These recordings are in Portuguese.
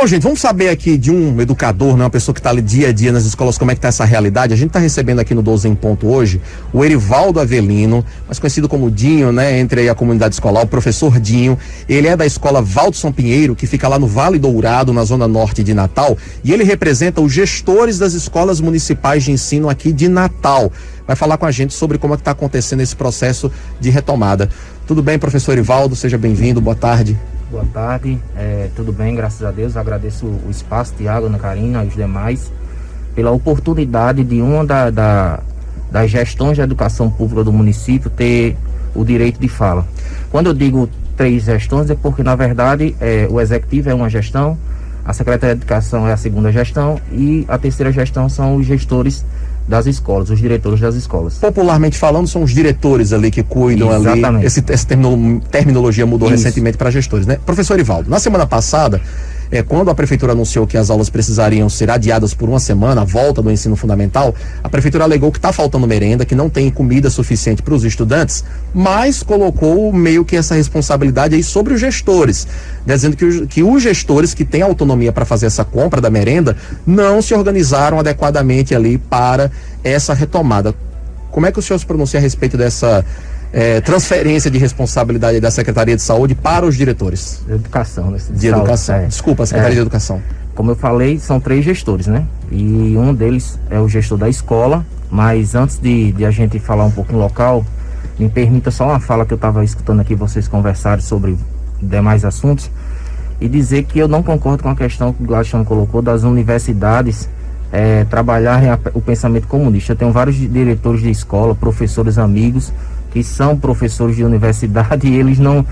Bom, gente, vamos saber aqui de um educador, né, uma pessoa que está ali dia a dia nas escolas, como é que está essa realidade. A gente está recebendo aqui no 12 em Ponto hoje o Erivaldo Avelino, mais conhecido como Dinho, né, entre aí a comunidade escolar, o professor Dinho. Ele é da escola Valdson Pinheiro, que fica lá no Vale Dourado, na zona norte de Natal, e ele representa os gestores das escolas municipais de ensino aqui de Natal. Vai falar com a gente sobre como é que está acontecendo esse processo de retomada. Tudo bem, professor Erivaldo? Seja bem-vindo, boa tarde. Boa tarde, tudo bem, graças a Deus. Agradeço o espaço, Tiago, Ana Karina e os demais, pela oportunidade de uma das gestões de educação pública do município ter o direito de fala. Quando eu digo 3 gestões, é porque, na verdade, o executivo é uma gestão, a Secretaria de Educação é a segunda gestão e a terceira gestão são os gestores das escolas, os diretores das escolas. Popularmente falando, são os diretores ali que cuidam. Exatamente. Ali. Essa terminologia mudou recentemente para gestores, né? Professor Erivaldo, na semana passada, quando a prefeitura anunciou que as aulas precisariam ser adiadas por uma semana, a volta do ensino fundamental, a prefeitura alegou que está faltando merenda, que não tem comida suficiente para os estudantes, mas colocou meio que essa responsabilidade aí sobre os gestores, dizendo que os gestores que têm autonomia para fazer essa compra da merenda não se organizaram adequadamente ali para essa retomada. Como é que o senhor se pronuncia a respeito dessa transferência de responsabilidade da Secretaria de Saúde para os diretores? Educação, né? De educação. Desculpa, Secretaria de Educação. Como eu falei, são 3 gestores, né? E um deles é o gestor da escola, mas antes de a gente falar um pouco no local, me permita só uma fala que eu estava escutando aqui vocês conversarem sobre demais assuntos e dizer que eu não concordo com a questão que o Gladstone colocou das universidades trabalharem o pensamento comunista. Eu tenho vários diretores de escola, professores amigos, que são professores de universidade e eles não,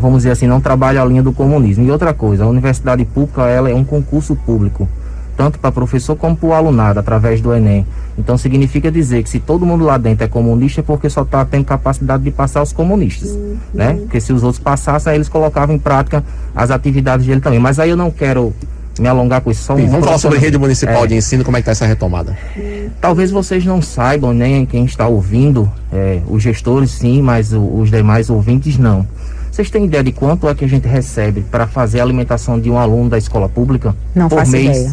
vamos dizer assim, não trabalham a linha do comunismo. E outra coisa, a universidade pública, ela é um concurso público, tanto para professor como para o alunado, através do Enem. Então significa dizer que se todo mundo lá dentro é comunista, é porque só está tendo capacidade de passar os comunistas, né? Porque se os outros passassem, aí eles colocavam em prática as atividades dele também. Mas aí eu não quero me alongar com isso. Vamos falar sobre rede municipal de ensino, como é que está essa retomada? Talvez vocês não saibam, nem quem está ouvindo, os gestores sim, mas os demais ouvintes não. Vocês têm ideia de quanto é que a gente recebe para fazer a alimentação de um aluno da escola pública? Não faço ideia.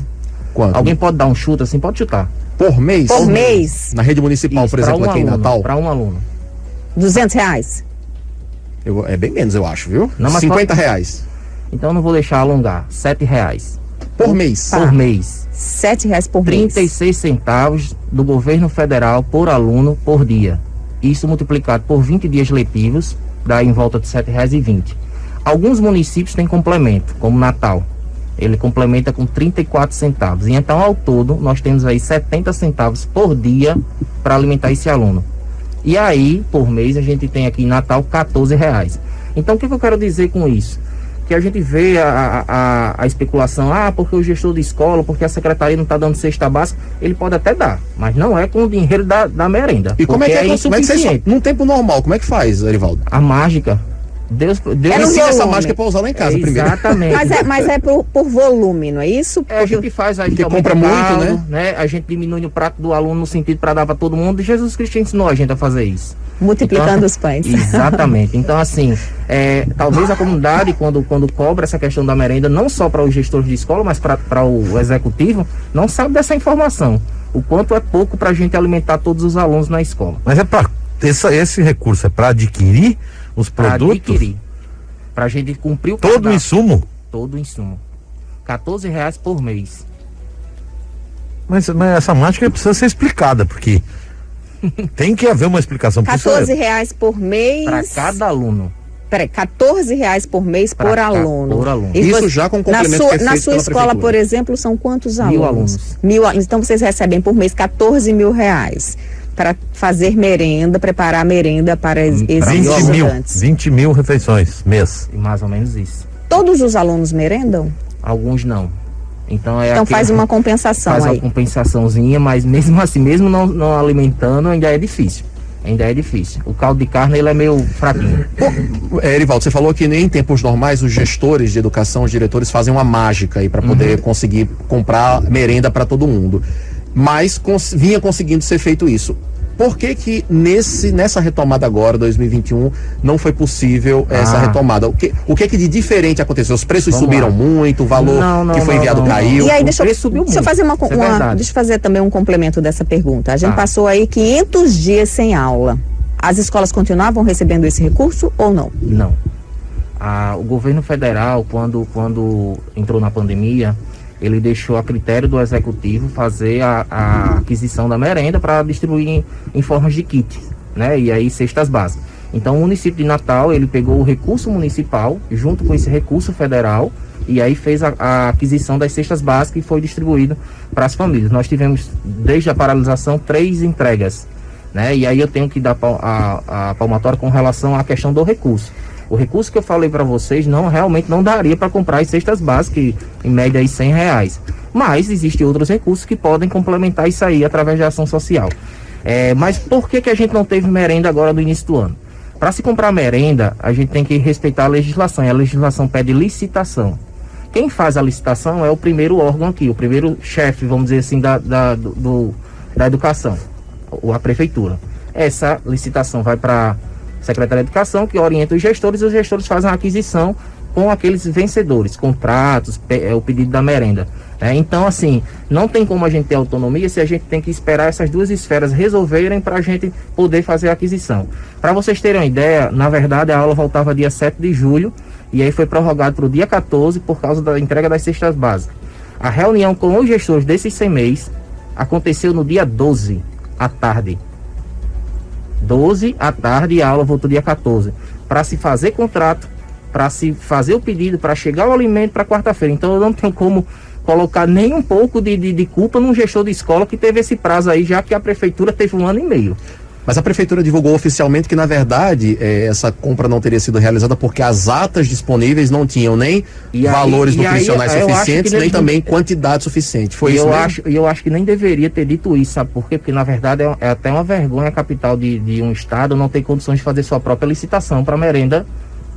Quanto? Alguém pode dar um chute assim? Pode chutar. Por mês? Por mês. Na rede municipal, por exemplo, aqui em Natal? Para um aluno. R$200. É bem menos, eu acho, viu? Não, R$50. Então não vou deixar alongar. R$7. Por mês? Por mês. R$7 por mês. 36 centavos do governo federal por aluno por dia. Isso multiplicado por 20 dias letivos, dá em volta de R$7,20. Alguns municípios têm complemento, como Natal. Ele complementa com 34 centavos. E então, ao todo, nós temos aí 70 centavos por dia para alimentar esse aluno. E aí, por mês, a gente tem aqui em Natal R$14. Então, o que eu quero dizer com isso? Que a gente vê a especulação, porque o gestor de escola, porque a secretaria não está dando cesta básica, ele pode até dar, mas não é com o dinheiro da merenda. E como é que vocês, num tempo normal, como é que faz, Erivaldo? A mágica. Deus ensina essa mágica para usar lá em casa primeiro. Exatamente. Mas é por volume, não é isso? A gente faz, a gente compra muito, né? A gente diminui o prato do aluno no sentido para dar para todo mundo, e Jesus Cristo ensinou a gente a fazer isso. Multiplicando os pães. Exatamente. Então, assim, talvez a comunidade, quando cobra essa questão da merenda, não só para os gestores de escola, mas para o executivo, não sabe dessa informação. O quanto é pouco para a gente alimentar todos os alunos na escola. Mas esse recurso é para adquirir os produtos? Para a gente cumprir o todo o insumo? Todo o insumo. R$14 por mês. Mas essa mágica precisa ser explicada, porque tem que haver uma explicação. R$14 por mês. Para cada aluno. Peraí, R$14 por mês por aluno. Por aluno. Isso já com complemento na sua escola, por exemplo, são quantos alunos? 1.000 alunos. Então vocês recebem por mês R$14 mil para fazer merenda, preparar merenda para esses estudantes. 20 mil refeições mês. Mais ou menos isso. Todos os alunos merendam? Alguns não. Então faz uma compensação aí. Faz uma compensaçãozinha, mas mesmo assim, mesmo não alimentando, ainda é difícil. O caldo de carne, ele é meio fraquinho. Erivaldo, você falou que em tempos normais os gestores de educação, os diretores fazem uma mágica aí para poder conseguir comprar merenda para todo mundo. Mas vinha conseguindo ser feito isso. Por que nessa retomada agora, 2021, não foi possível essa retomada? O que de diferente aconteceu? Os preços subiram muito, o valor que foi enviado caiu? E aí, deixa eu fazer também um complemento dessa pergunta. A gente passou aí 500 dias sem aula. As escolas continuavam recebendo esse recurso ou não? Não. O governo federal, quando entrou na pandemia, ele deixou a critério do executivo fazer a aquisição da merenda para distribuir em formas de kit, né? E aí cestas básicas. Então o município de Natal, ele pegou o recurso municipal junto com esse recurso federal e aí fez a aquisição das cestas básicas e foi distribuído para as famílias. Nós tivemos, desde a paralisação, 3 entregas, né? E aí eu tenho que dar a palmatória com relação à questão do recurso. O recurso que eu falei para vocês realmente não daria para comprar as cestas básicas, em média aí R$100. Mas existem outros recursos que podem complementar isso aí através da ação social. Mas por que a gente não teve merenda agora no início do ano? Para se comprar merenda, a gente tem que respeitar a legislação. E a legislação pede licitação. Quem faz a licitação é o primeiro órgão aqui, o primeiro chefe, vamos dizer assim, da educação, ou a prefeitura. Essa licitação vai para Secretaria de Educação, que orienta os gestores, e os gestores fazem a aquisição com aqueles vencedores, contratos, o pedido da merenda. Então, assim, não tem como a gente ter autonomia se a gente tem que esperar essas duas esferas resolverem para a gente poder fazer a aquisição. Para vocês terem uma ideia, na verdade, a aula voltava dia 7 de julho, e aí foi prorrogado para o dia 14 por causa da entrega das cestas básicas. A reunião com os gestores desses CMEs aconteceu no dia 12, à tarde. 12 à tarde, e a aula voltou dia 14, para se fazer contrato, para se fazer o pedido, para chegar o alimento para quarta-feira. Então eu não tenho como colocar nem um pouco de culpa num gestor de escola que teve esse prazo aí, já que a prefeitura teve 1 ano e meio. Mas a prefeitura divulgou oficialmente que, na verdade, essa compra não teria sido realizada porque as atas disponíveis não tinham nem valores nutricionais suficientes, nem também quantidade suficiente. Foi isso mesmo? Eu acho que nem deveria ter dito isso, sabe por quê? Porque, na verdade, é até uma vergonha a capital de um estado não ter condições de fazer sua própria licitação para merenda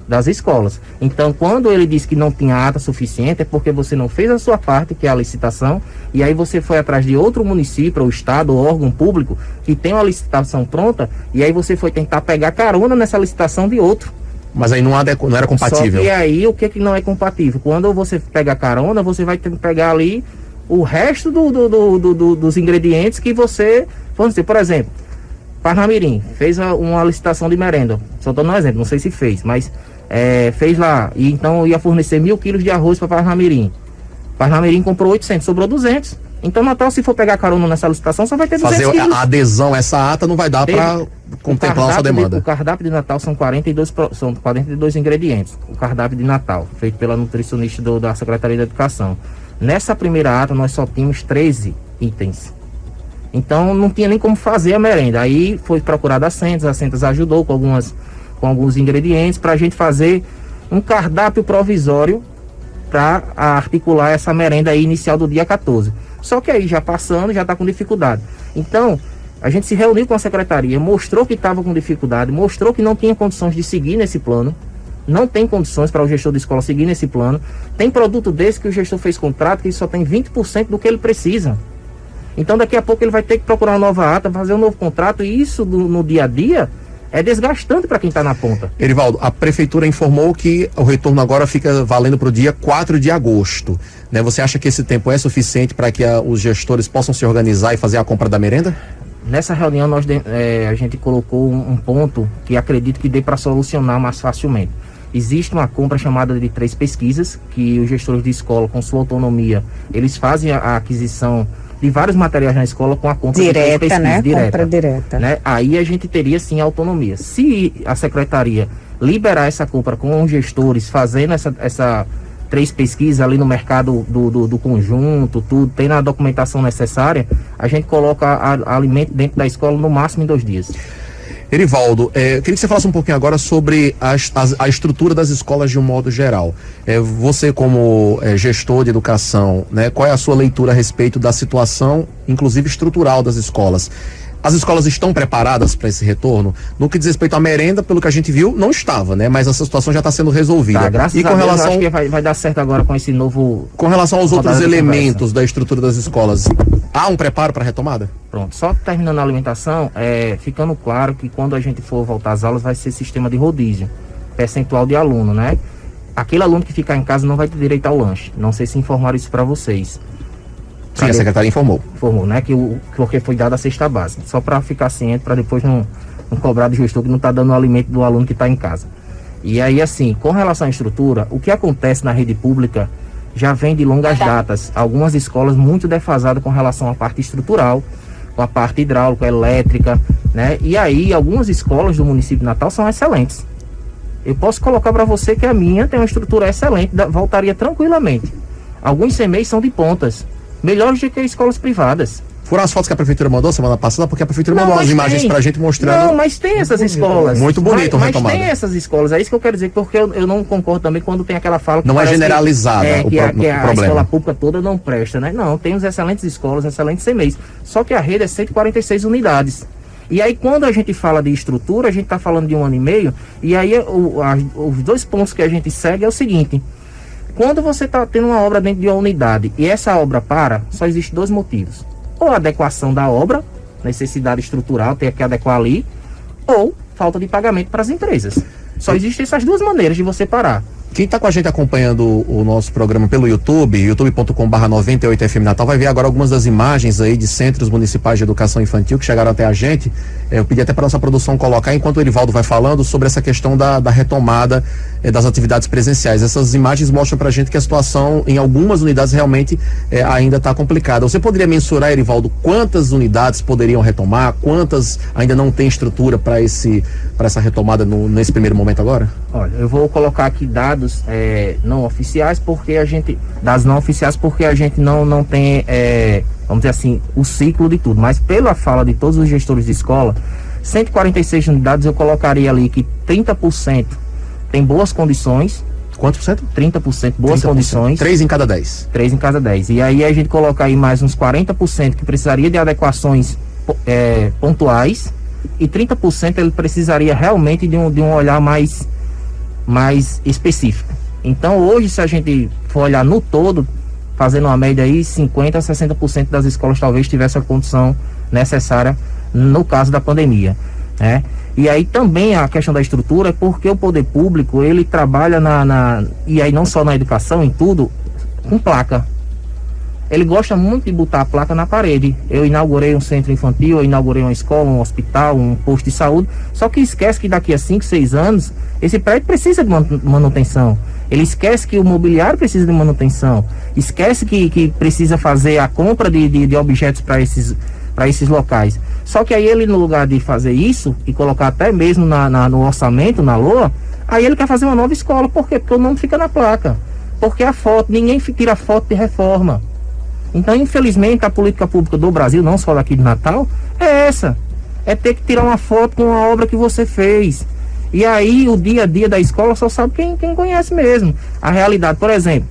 das escolas. Então, quando ele disse que não tinha ata suficiente, é porque você não fez a sua parte, que é a licitação, e aí você foi atrás de outro município, ou estado, ou órgão público, que tem uma licitação pronta, e aí você foi tentar pegar carona nessa licitação de outro. Mas aí não era compatível. Só que aí, o que não é compatível? Quando você pega carona, você vai ter que pegar ali o resto dos ingredientes que você... Vamos dizer, por exemplo, Parnamirim fez uma licitação de merenda. Só estou dando um exemplo, não sei se fez, mas... fez lá, e então ia fornecer 1.000 quilos de arroz para Parnamirim. Parnamirim comprou 800, sobrou 200. Então, Natal, se for pegar carona nessa licitação, só vai ter 200 fazer quilos. A adesão a essa ata não vai dar para contemplar a sua demanda. O cardápio de Natal são 42 ingredientes. O cardápio de Natal, feito pela nutricionista da Secretaria de Educação. Nessa primeira ata, nós só tínhamos 13 itens. Então, não tinha nem como fazer a merenda. Aí foi procurada a Centas ajudou com alguns ingredientes para a gente fazer um cardápio provisório para articular essa merenda aí inicial do dia 14. Só que aí já passando, já está com dificuldade. Então, a gente se reuniu com a secretaria, mostrou que estava com dificuldade, mostrou que não tinha condições de seguir nesse plano, não tem condições para o gestor de escola seguir nesse plano. Tem produto desse que o gestor fez contrato que só tem 20% do que ele precisa. Então, daqui a pouco ele vai ter que procurar uma nova ata, fazer um novo contrato, e isso no dia a dia é desgastante para quem está na ponta. Erivaldo, a prefeitura informou que o retorno agora fica valendo para o dia 4 de agosto. Né? Você acha que esse tempo é suficiente para que os gestores possam se organizar e fazer a compra da merenda? Nessa reunião a gente colocou um ponto que acredito que dê para solucionar mais facilmente. Existe uma compra chamada de 3 pesquisas, que os gestores de escola, com sua autonomia, eles fazem a aquisição de vários materiais na escola com a compra direta, de 3 pesquisas, né? direta, Compra direta. Né? Aí a gente teria sim autonomia. Se a secretaria liberar essa compra com os gestores, fazendo essa 3 pesquisas ali no mercado do conjunto, tudo, tendo a documentação necessária, a gente coloca alimento dentro da escola no máximo em 2 dias. Erivaldo, queria que você falasse um pouquinho agora sobre a estrutura das escolas de um modo geral. Você, como gestor de educação, né, qual é a sua leitura a respeito da situação, inclusive estrutural das escolas? As escolas estão preparadas para esse retorno? No que diz respeito à merenda, pelo que a gente viu, não estava, né? Mas essa situação já está sendo resolvida. Tá, graças a Deus, acho que vai dar certo agora com esse novo... Com relação aos outros elementos da estrutura das escolas, há um preparo para a retomada? Pronto, só terminando a alimentação, ficando claro que quando a gente for voltar às aulas vai ser sistema de rodízio, percentual de aluno, né? Aquele aluno que ficar em casa não vai ter direito ao lanche. Não sei se informaram isso para vocês. Sim, a secretária informou. Informou, né? Porque foi dada a cesta básica. Só para ficar ciente, para depois não cobrar do gestor que não está dando o alimento do aluno que está em casa. E aí, assim, com relação à estrutura, o que acontece na rede pública já vem de longas datas. Algumas escolas muito defasadas com relação à parte estrutural, com a parte hidráulica, elétrica, né? E aí, algumas escolas do município de Natal são excelentes. Eu posso colocar para você que a minha tem uma estrutura excelente, voltaria tranquilamente. Alguns CMEs são de pontas, melhores do que escolas privadas. Foram as fotos que a prefeitura mandou semana passada, porque a prefeitura mandou as imagens pra gente mostrando. Não, mas tem essas escolas. Muito bonito o retomado. Mas tem essas escolas, é isso que eu quero dizer, porque eu não concordo também quando tem aquela fala que não é generalizada que a escola pública toda não presta, né? Não, tem excelentes escolas, excelentes CMEs. Só que a rede é 146 unidades. E aí, quando a gente fala de estrutura, a gente está falando de 1 ano e meio, e aí os 2 pontos que a gente segue é o seguinte: quando você está tendo uma obra dentro de uma unidade e essa obra para, só existe 2 motivos. Ou adequação da obra, necessidade estrutural, tem que adequar ali, ou falta de pagamento para as empresas. Só existem essas 2 maneiras de você parar. Quem está com a gente acompanhando o nosso programa pelo YouTube, youtube.com/98FM Natal, vai ver agora algumas das imagens aí de centros municipais de educação infantil que chegaram até a gente. Eu pedi até para nossa produção colocar, enquanto o Erivaldo vai falando, sobre essa questão da retomada das atividades presenciais. Essas imagens mostram para a gente que a situação em algumas unidades realmente ainda está complicada. Você poderia mensurar, Erivaldo, quantas unidades poderiam retomar, quantas ainda não tem estrutura para essa retomada nesse primeiro momento agora? Olha, eu vou colocar aqui dados não oficiais, porque a gente não tem, vamos dizer assim, o ciclo de tudo, mas pela fala de todos os gestores de escola, 146 unidades eu colocaria ali que 30% tem boas condições. Quanto por cento? 30% boas 30%. Condições. 3 em cada 10. 3 em cada 10. E aí a gente coloca aí mais uns 40% que precisaria de adequações pontuais, e 30% ele precisaria realmente de um olhar mais específico. Então hoje, se a gente for olhar no todo, fazendo uma média aí, 50% a 60% das escolas talvez tivesse a condição necessária no caso da pandemia, né? E aí também a questão da estrutura, porque o poder público, ele trabalha e aí não só na educação, em tudo, com placa. Ele gosta muito de botar a placa na parede. Eu inaugurei um centro infantil, eu inaugurei uma escola, um hospital, um posto de saúde, só que esquece que daqui a 5, 6 anos, esse prédio precisa de manutenção. Ele esquece que o mobiliário precisa de manutenção. Esquece que precisa fazer a compra de objetos para esses locais. Só que aí ele, no lugar de fazer isso, e colocar até mesmo no orçamento, na LOA, aí ele quer fazer uma nova escola. Por quê? Porque o nome fica na placa. Porque a foto, ninguém tira foto de reforma. Então, infelizmente, a política pública do Brasil, não só daqui de Natal, é essa. É ter que tirar uma foto com a obra que você fez. E aí, o dia a dia da escola só sabe quem conhece mesmo. A realidade, por exemplo,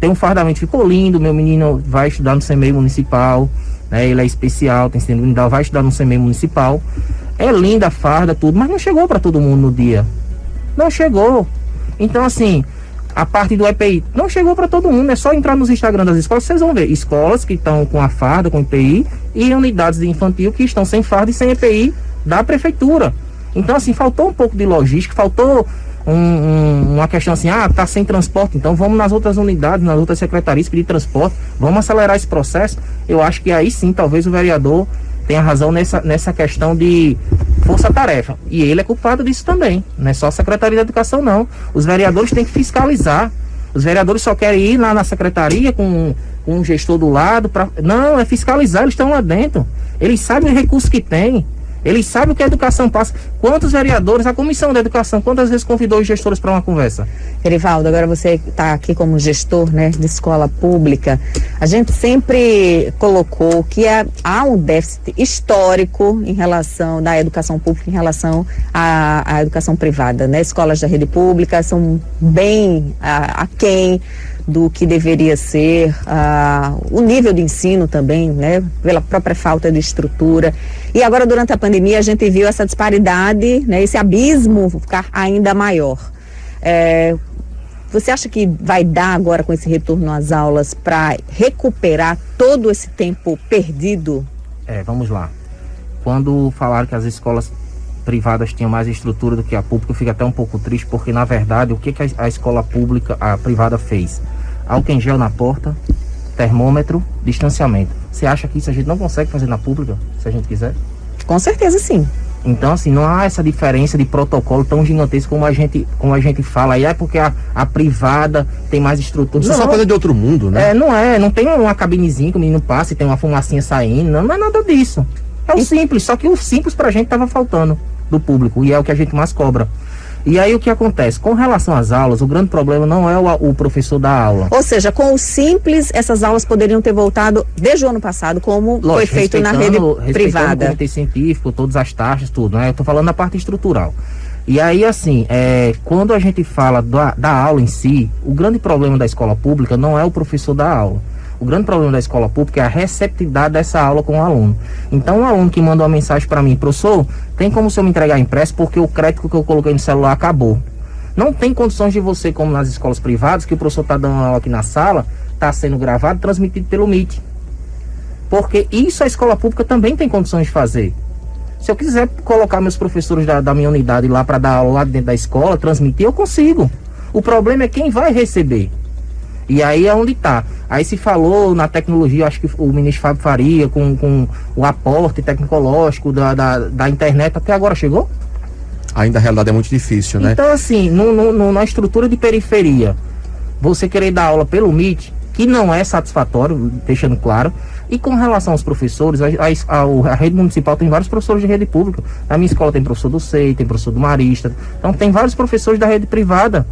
tem um fardamento, ficou lindo, meu menino vai estudar no CMEI municipal, né, ele é especial, tem síndrome de Down, vai estudar no CMEI municipal. É linda a farda, tudo, mas não chegou para todo mundo no dia. Não chegou. Então, assim, a parte do EPI não chegou para todo mundo. É só entrar nos Instagram das escolas, vocês vão ver escolas que estão com a farda, com EPI, e unidades de infantil que estão sem farda e sem EPI da prefeitura. Então, assim, faltou um pouco de logística, faltou uma questão assim, tá sem transporte, então vamos nas outras unidades, nas outras secretarias pedir transporte, vamos acelerar esse processo. Eu acho que aí sim, talvez o vereador tenha razão nessa questão de força-tarefa. E ele é culpado disso também. Não é só a Secretaria da Educação, não. Os vereadores têm que fiscalizar. Os vereadores só querem ir lá na secretaria com um gestor do lado. Não, é fiscalizar, eles estão lá dentro. Eles sabem o recurso que tem. Eles sabem o que a educação passa. Quantos vereadores, a comissão da educação, quantas vezes convidou os gestores para uma conversa? Erivaldo, agora você está aqui como gestor, né, de escola pública. A gente sempre colocou que há um déficit histórico em relação da educação pública em relação à educação privada, né? Escolas da rede pública são bem aquém do que deveria ser o nível de ensino também, né, pela própria falta de estrutura. E agora, durante a pandemia, a gente viu essa disparidade, né, esse abismo ficar ainda maior. Você acha que vai dar agora, com esse retorno às aulas, para recuperar todo esse tempo perdido? Vamos lá. Quando falaram que as escolas privadas tinham mais estrutura do que a pública, eu fico até um pouco triste, porque na verdade o que a escola pública, a privada fez? Álcool em gel na porta, termômetro, distanciamento. Você acha que isso a gente não consegue fazer na pública, se a gente quiser? Com certeza sim. Então, assim, não há essa diferença de protocolo tão gigantesco como a gente fala. Aí é porque a privada tem mais estrutura. Isso é só coisa de outro mundo, né? Não tem uma cabinezinha que o menino passa e tem uma fumacinha saindo, não é nada disso. É o simples, só que o simples pra gente tava faltando do público, e é o que a gente mais cobra. E aí o que acontece? Com relação às aulas, o grande problema não é o professor da aula. Ou seja, com o simples, essas aulas poderiam ter voltado desde o ano passado, como foi feito na rede privada. O comitê científico, todas as taxas, tudo, né? Eu tô falando da parte estrutural. E aí, assim, quando a gente fala da aula em si, o grande problema da escola pública não é o professor da aula. O grande problema da escola pública é a receptividade dessa aula com o aluno. Então, um aluno que manda uma mensagem para mim: professor, tem como o senhor me entregar impresso porque o crédito que eu coloquei no celular acabou. Não tem condições de você, como nas escolas privadas, que o professor está dando aula aqui na sala, está sendo gravado, transmitido pelo Meet. Porque isso a escola pública também tem condições de fazer. Se eu quiser colocar meus professores da minha unidade lá para dar aula lá dentro da escola, transmitir, eu consigo. O problema é quem vai receber. E aí é onde está. Aí se falou na tecnologia, acho que o ministro Fábio Faria, com o aporte tecnológico da internet, até agora chegou? Ainda a realidade é muito difícil, né? Então, assim, na estrutura de periferia, você querer dar aula pelo Meet, que não é satisfatório, deixando claro. E com relação aos professores, a rede municipal tem vários professores de rede pública. Na minha escola tem professor do SEI, tem professor do Marista. Então tem vários professores da rede privada.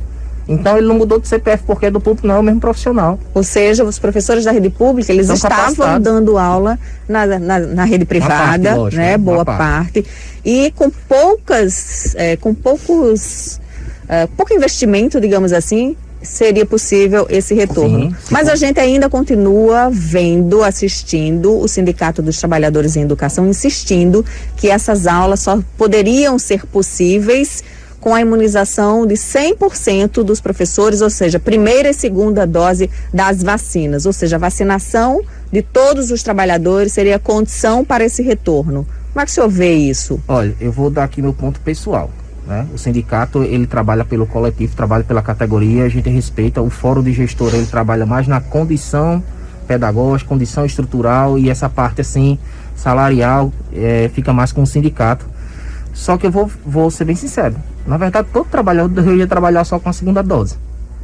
Então ele não mudou de CPF porque é do público, não é o mesmo profissional. Ou seja, os professores da rede pública, eles estavam dando aula na rede privada, parte, lógico, né? Boa parte. E com pouco investimento, digamos assim, seria possível esse retorno. Sim. Mas a gente ainda continua assistindo o Sindicato dos Trabalhadores em Educação insistindo que essas aulas só poderiam ser possíveis com a imunização de 100% dos professores, ou seja, primeira e segunda dose das vacinas, ou seja, a vacinação de todos os trabalhadores seria condição para esse retorno. Como é que o senhor vê isso? Olha, eu vou dar aqui meu ponto pessoal, né? O sindicato, ele trabalha pelo coletivo, trabalha pela categoria, a gente respeita. O fórum de gestor, ele trabalha mais na condição pedagógica, condição estrutural, e essa parte, assim, salarial, fica mais com o sindicato. Só que eu vou ser bem sincero. Na verdade, todo trabalhador deveria trabalhar só com a segunda dose.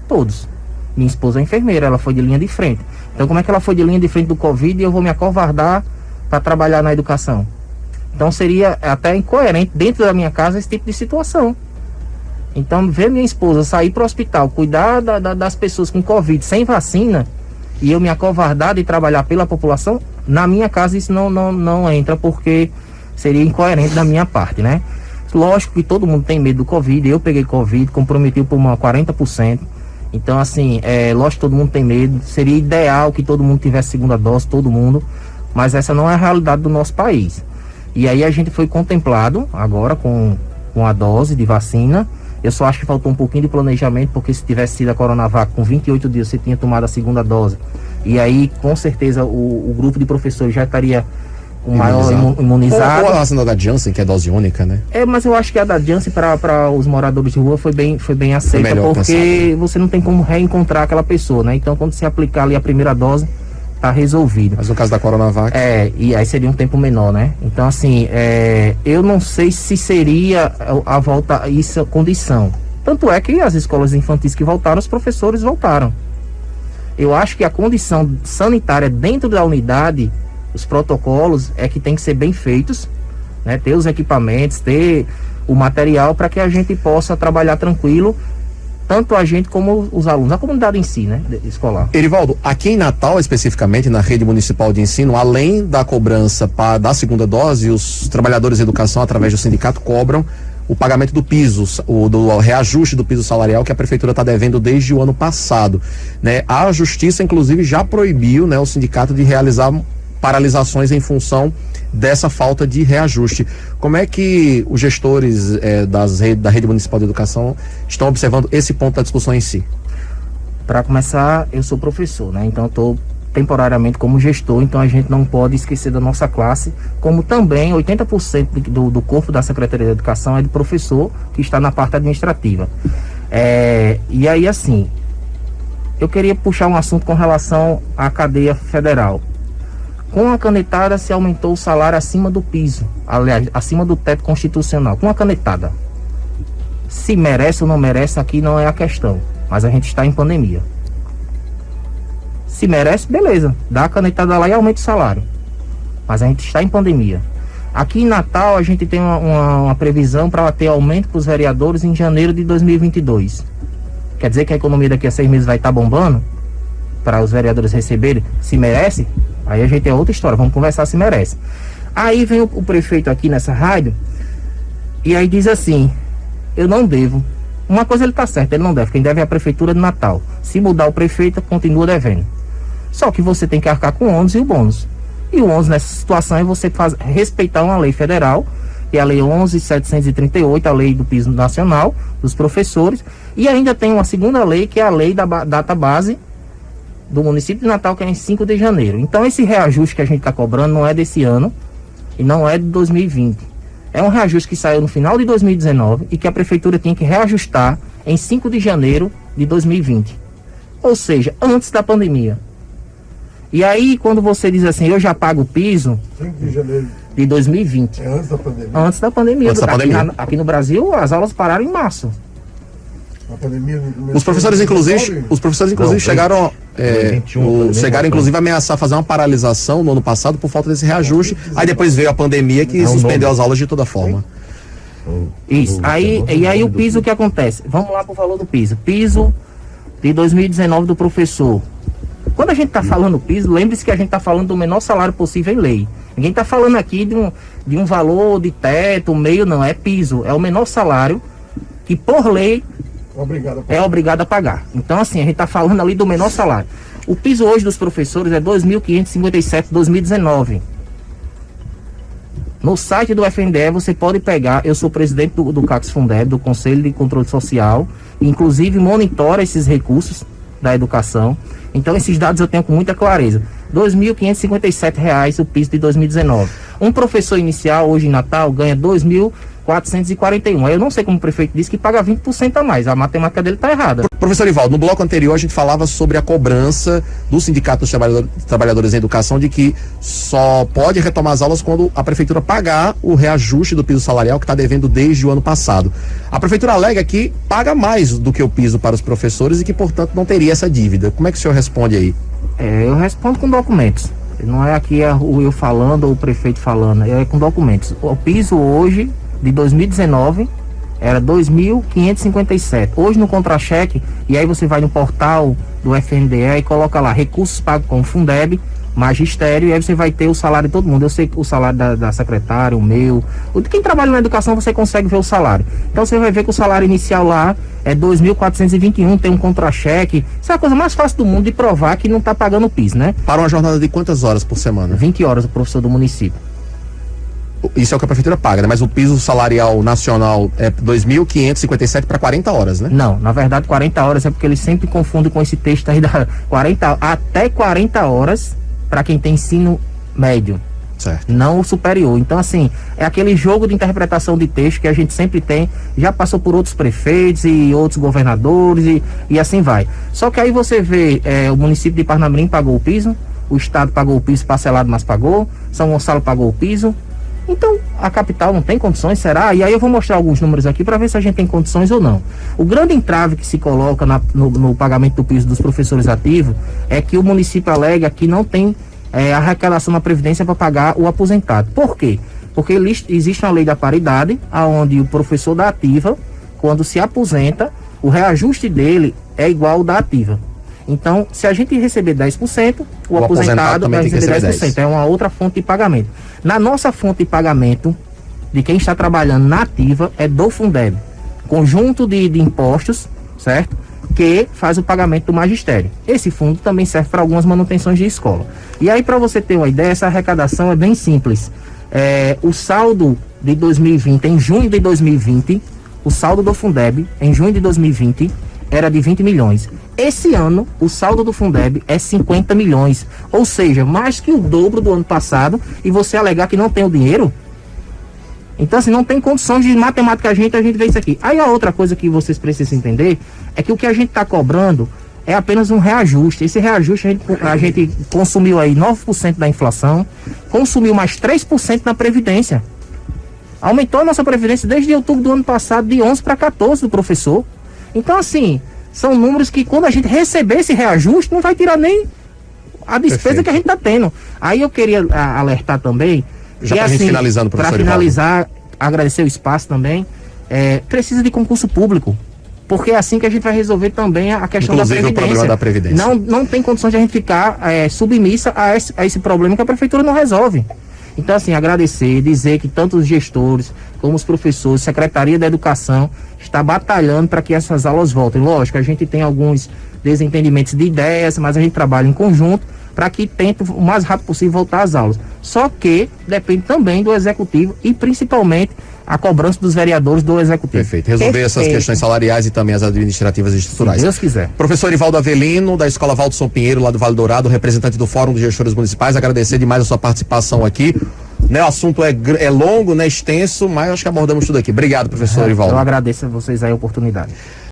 Todos. Minha esposa é enfermeira, ela foi de linha de frente. Então, como é que ela foi de linha de frente do Covid e eu vou me acovardar para trabalhar na educação? Então, seria até incoerente dentro da minha casa esse tipo de situação. Então, ver minha esposa sair para o hospital, cuidar das pessoas com Covid sem vacina, e eu me acovardar de trabalhar pela população, na minha casa isso não entra, porque seria incoerente da minha parte, né? Lógico que todo mundo tem medo do Covid. Eu peguei Covid, comprometi o pulmão a 40%. Então, assim, lógico que todo mundo tem medo. Seria ideal que todo mundo tivesse segunda dose, todo mundo. Mas essa não é a realidade do nosso país. E aí a gente foi contemplado agora com a dose de vacina. Eu só acho que faltou um pouquinho de planejamento, porque se tivesse sido a Coronavac, com 28 dias você tinha tomado a segunda dose. E aí, com certeza, o grupo de professores já estaria o maior imunizado. Ou a vacina da Janssen, que é dose única, né? Mas eu acho que a da Janssen para os moradores de rua foi bem aceita, porque pensado. Você não tem como reencontrar aquela pessoa, né? Então, quando você aplicar ali a primeira dose, tá resolvido. Mas no caso da Coronavac? E aí seria um tempo menor, né? Então, assim, eu não sei se seria a volta, isso é condição. Tanto é que as escolas infantis que voltaram, os professores voltaram. Eu acho que a condição sanitária dentro da unidade, os protocolos é que tem que ser bem feitos, né? Ter os equipamentos, ter o material para que a gente possa trabalhar tranquilo, tanto a gente como os alunos, a comunidade em si, né, escolar. Erivaldo, aqui em Natal, especificamente na rede municipal de ensino, além da cobrança da segunda dose, os trabalhadores de educação, através do sindicato, cobram o pagamento do piso, do reajuste do piso salarial que a prefeitura está devendo desde o ano passado, né? A justiça, inclusive, já proibiu, né, o sindicato de realizar paralisações em função dessa falta de reajuste. Como é que os gestores da Rede Municipal de Educação estão observando esse ponto da discussão em si? Para começar, eu sou professor, né? Então eu estou temporariamente como gestor, então a gente não pode esquecer da nossa classe, como também 80% do corpo da Secretaria de Educação é de professor que está na parte administrativa. E aí, assim, eu queria puxar um assunto com relação à cadeia federal. Com a canetada se aumentou o salário acima do piso, aliás, acima do teto constitucional, com a canetada. Se merece ou não merece, aqui não é a questão, mas a gente está em pandemia. Se merece, beleza, dá a canetada lá e aumenta o salário, mas a gente está em pandemia. Aqui em Natal a gente tem uma previsão para ter aumento para os vereadores em janeiro de 2022. Quer dizer que a economia daqui a 6 meses vai estar bombando para os vereadores receberem? Se merece? Aí a gente é outra história, vamos conversar se merece. Aí vem o prefeito aqui nessa rádio e aí diz assim: eu não devo. Uma coisa ele tá certo, ele não deve, quem deve é a prefeitura de Natal. Se mudar o prefeito, continua devendo. Só que você tem que arcar com o ônus e o bônus. E o ônus nessa situação é você respeitar uma lei federal, que é a lei 11.738, a lei do piso nacional dos professores, e ainda tem uma segunda lei, que é a lei da data base do município de Natal, que é em 5 de janeiro. Então esse reajuste que a gente está cobrando não é desse ano e não é de 2020. É um reajuste que saiu no final de 2019 e que a prefeitura tinha que reajustar em 5 de janeiro de 2020. Ou seja, antes da pandemia. E aí, quando você diz assim, eu já pago o piso 5 de janeiro de 2020. É antes da pandemia. Antes da pandemia. Antes da pandemia. Aqui no Brasil, as aulas pararam em março. A pandemia Os professores, inclusive, chegaram inclusive a ameaçar fazer uma paralisação no ano passado por falta desse reajuste. Aí depois veio a pandemia que suspendeu as aulas de toda forma. Isso. Aí o piso, o que acontece? Vamos lá pro valor do piso. Piso de 2019 do professor. Quando a gente está falando piso, lembre-se que a gente está falando do menor salário possível em lei. Ninguém está falando aqui de um valor de teto, meio, não. É piso. É o menor salário que, por lei, é obrigado a pagar. Então, assim, a gente está falando ali do menor salário. O piso hoje dos professores é 2.557 2019. No site do FNDE você pode pegar, eu sou presidente do CACS Fundeb, do Conselho de Controle Social, inclusive monitora esses recursos da educação. Então esses dados eu tenho com muita clareza. R$ 2.557 o piso de 2019. Um professor inicial hoje em Natal ganha 2.441. Eu não sei como o prefeito disse que paga 20% a mais. A matemática dele está errada. Professor Ivaldo, no bloco anterior a gente falava sobre a cobrança do Sindicato dos Trabalhadores em Educação de que só pode retomar as aulas quando a prefeitura pagar o reajuste do piso salarial que está devendo desde o ano passado. A prefeitura alega que paga mais do que o piso para os professores e que, portanto, não teria essa dívida. Como é que o senhor responde aí? Eu respondo com documentos. Não é aqui eu falando ou o prefeito falando, é com documentos. O piso hoje, de 2019, era 2.557. Hoje no contra-cheque, e aí você vai no portal do FNDE e coloca lá, recursos pagos com Fundeb, magistério, e aí você vai ter o salário de todo mundo. Eu sei que o salário da secretária, o meu, o de quem trabalha na educação, você consegue ver o salário. Então você vai ver que o salário inicial lá é 2.421, tem um contra-cheque. Isso é a coisa mais fácil do mundo de provar que não está pagando o piso, né? Para uma jornada de quantas horas por semana? 20 horas o professor do município. Isso é o que a prefeitura paga, né? Mas o piso salarial nacional é 2.557 para 40 horas, né? Não, na verdade 40 horas é porque eles sempre confundem com esse texto aí da 40, até 40 horas para quem tem ensino médio. Certo. Não o superior. Então, assim, é aquele jogo de interpretação de texto que a gente sempre tem, já passou por outros prefeitos e outros governadores e assim vai. Só que aí você vê, o município de Parnamirim pagou o piso, o estado pagou o piso parcelado, mas pagou, São Gonçalo pagou o piso. Então, a capital não tem condições, será? E aí eu vou mostrar alguns números aqui para ver se a gente tem condições ou não. O grande entrave que se coloca no pagamento do piso dos professores ativos é que o município alega que não tem arrecadação na Previdência para pagar o aposentado. Por quê? Porque existe uma lei da paridade, onde o professor da ativa, quando se aposenta, o reajuste dele é igual ao da ativa. Então, se a gente receber 10%, o aposentado vai receber 10%. É uma outra fonte de pagamento. Na nossa fonte de pagamento, de quem está trabalhando na ativa é do Fundeb, conjunto de impostos, certo? Que faz o pagamento do magistério. Esse fundo também serve para algumas manutenções de escola. E aí, para você ter uma ideia, essa arrecadação é bem simples. O saldo de 2020, em junho de 2020, o saldo do Fundeb, em junho de 2020, era de 20 milhões. Esse ano, o saldo do Fundeb é 50 milhões. Ou seja, mais que o dobro do ano passado, e você alegar que não tem o dinheiro. Então, assim, não tem condições de matematicamente a gente ver isso aqui. Aí a outra coisa que vocês precisam entender é que o que a gente está cobrando é apenas um reajuste. Esse reajuste a gente consumiu aí 9% da inflação, consumiu mais 3% na Previdência. Aumentou a nossa Previdência desde outubro do ano passado, de 11 para 14 do professor. Então, assim, são números que quando a gente receber esse reajuste, não vai tirar nem a despesa Perfeito. Que a gente está tendo. Aí eu queria alertar também. Já para a gente finalizando, professor. Para finalizar, agradecer o espaço também, precisa de concurso público, porque é assim que a gente vai resolver também a questão da Previdência. O problema da Previdência. Não tem condições de a gente ficar submissa a esse problema que a Prefeitura não resolve. Então, assim, agradecer, dizer que tanto os gestores, como os professores, Secretaria da Educação, está batalhando para que essas aulas voltem. Lógico, a gente tem alguns desentendimentos de ideias, mas a gente trabalha em conjunto para que tente o mais rápido possível voltar às aulas. Só que depende também do Executivo e principalmente a cobrança dos vereadores do Executivo. Perfeito. Resolver essas questões salariais e também as administrativas e estruturais. Se Deus quiser. Professor Ivaldo Avelino, da Escola Valdson Pinheiro, lá do Vale Dourado, representante do Fórum dos Gestores Municipais, agradecer demais a sua participação aqui. Né, o assunto é longo, né, extenso, mas acho que abordamos tudo aqui. Obrigado, professor Ivaldo. Eu agradeço a vocês aí a oportunidade.